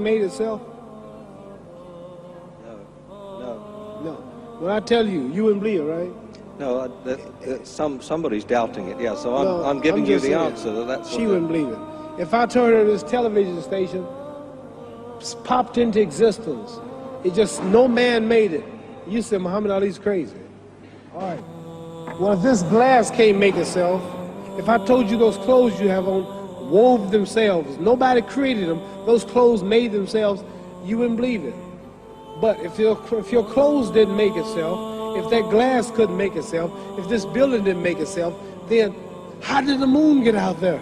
made itself? No. When I tell you, you wouldn't believe it, right? No, somebody's doubting it, yeah, so I'm giving you the answer. That's she wouldn't believe it. If I told her this television station popped into existence, it just, no man made it, you said Muhammad Ali's crazy. All right. Well, if this glass can't make itself, if I told you those clothes you have on wove themselves, nobody created them, those clothes made themselves, you wouldn't believe it. But if your clothes didn't make itself, if that glass couldn't make itself, if this building didn't make itself, then how did the moon get out there?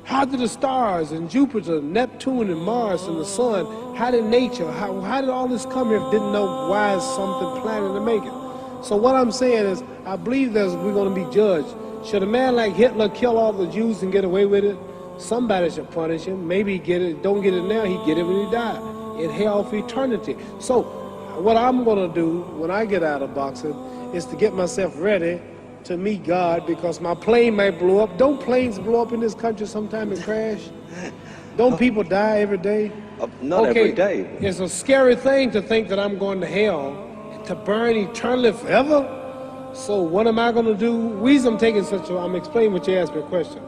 How did the stars and Jupiter, Neptune and Mars and the sun, how did nature, how did all this come here if didn't know why is something planning to make it? So what I'm saying is, I believe that we're going to be judged. Should a man like Hitler kill all the Jews and get away with it? Somebody should punish him. Maybe he get it, don't get it now, he get it when he died. In hell for eternity. So what I'm going to do when I get out of boxing is to get myself ready to meet God, because my plane might blow up. Don't planes blow up in this country sometime and crash? Don't people die every day? Not every day. It's a scary thing to think that I'm going to hell to burn eternally forever. So what am I going to do? The reason I'm taking I'm explaining what you asked me a question.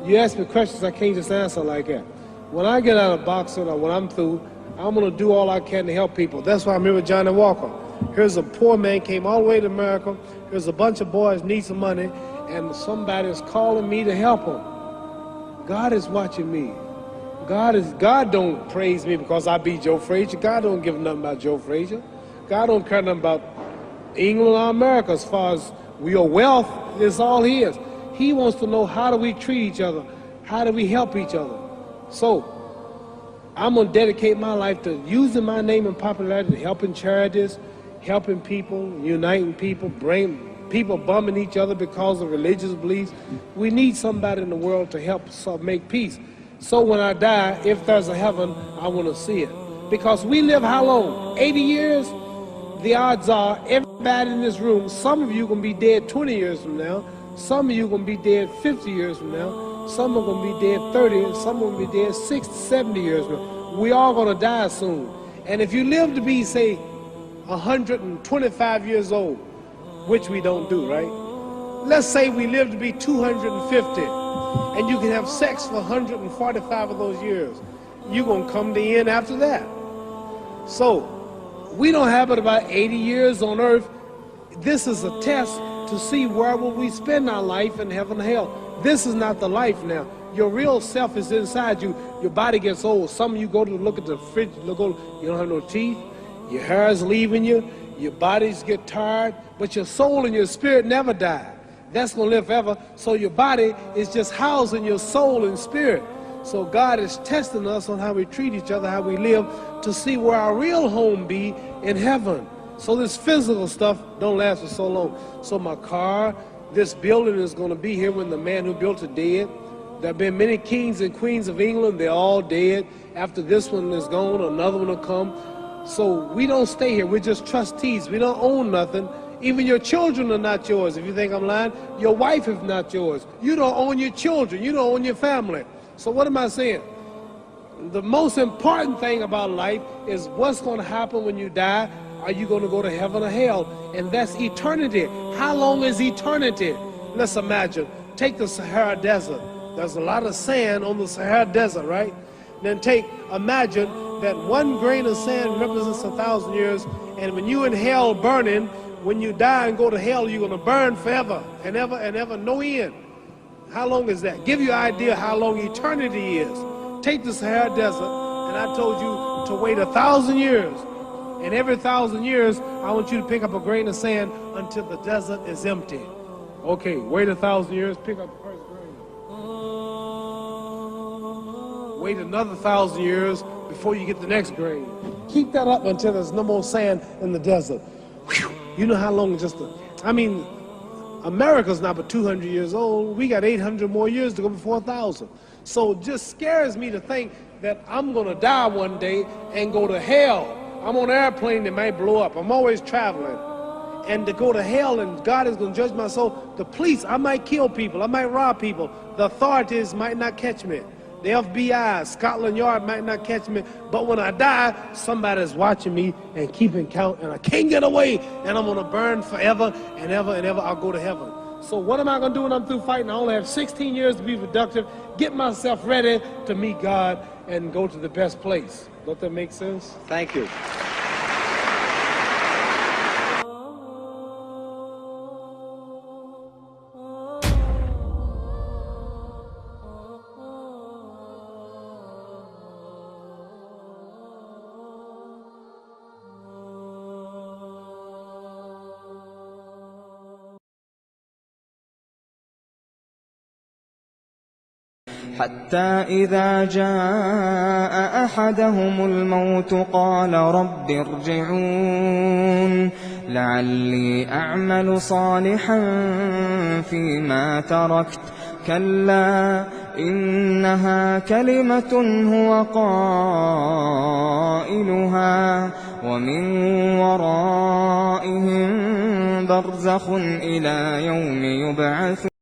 You ask me questions I can't just answer like that. When I get out of boxing or when I'm through, I'm going to do all I can to help people. That's why I'm here with Johnny Walker. Here's a poor man, came all the way to America. Here's a bunch of boys need some money, and somebody is calling me to help them. God is watching me. God don't praise me because I beat Joe Frazier. God don't give nothing about Joe Frazier. God don't care nothing about England or America as far as your wealth is all his. He wants to know, how do we treat each other? How do we help each other? So I'm going to dedicate my life to using my name and popularity, helping charities, helping people, uniting people, bring people bumming each other because of religious beliefs. We need somebody in the world to help us make peace. So when I die, if there's a heaven, I want to see it. Because we live how long? 80 years? The odds are everybody in this room, some of you are going to be dead 20 years from now, some of you are going to be dead 50 years from now, some are going to be dead 30, and some are going to be dead 60, 70 years from now. We all going to die soon. And if you live to be, say, 125 years old, which we don't do, right? Let's say we live to be 250, and you can have sex for 145 of those years. You're going to come to the end after that. So we don't have but about 80 years on earth. This is a test to see where will we spend our life in heaven and hell. This is not the life now. Your real self is inside you. Your body gets old. Some of you go to look at the fridge, you don't have no teeth. Your hair is leaving you. Your bodies get tired. But your soul and your spirit never die. That's going to live forever. So your body is just housing your soul and spirit. So God is testing us on how we treat each other, how we live, to see where our real home be in heaven. So this physical stuff don't last for so long. So my car, this building is going to be here when the man who built it dead. There have been many kings and queens of England. They're all dead. After this one is gone, another one will come. So we don't stay here. We're just trustees. We don't own nothing. Even your children are not yours. If you think I'm lying, your wife is not yours. You don't own your children. You don't own your family. So what am I saying? The most important thing about life is what's going to happen when you die. Are you going to go to heaven or hell? And that's eternity. How long is eternity? Let's imagine. Take the Sahara Desert. There's a lot of sand on the Sahara Desert, right? Then imagine that one grain of sand represents 1,000 years, and when you in hell burning, when you die and go to hell, you're going to burn forever and ever and ever, no end. How long is that? Give you an idea how long eternity is. Take the Sahara Desert, and I told you to wait 1,000 years. And every 1,000 years, I want you to pick up a grain of sand until the desert is empty. Okay, wait 1,000 years, pick up the first grain. Wait another 1,000 years before you get the next grain. Keep that up until there's no more sand in the desert. Whew. You know how long America's not but 200 years old. We got 800 more years to go before 1,000. So it just scares me to think that I'm going to die one day and go to hell. I'm on an airplane that might blow up. I'm always traveling. And to go to hell and God is going to judge my soul. The police, I might kill people. I might rob people. The authorities might not catch me. The FBI, Scotland Yard might not catch me, but when I die, somebody's watching me and keeping count, and I can't get away, and I'm gonna burn forever and ever and ever. I'll go to heaven. So what am I gonna do when I'm through fighting? I only have 16 years to be productive, get myself ready to meet God and go to the best place. Don't that make sense? Thank you. حتى إذا جاء أحدهم الموت قال رب ارجعون لعلي أعمل صالحا فيما تركت كلا إنها كلمة هو قائلها ومن ورائهم برزخ إلى يوم يبعثون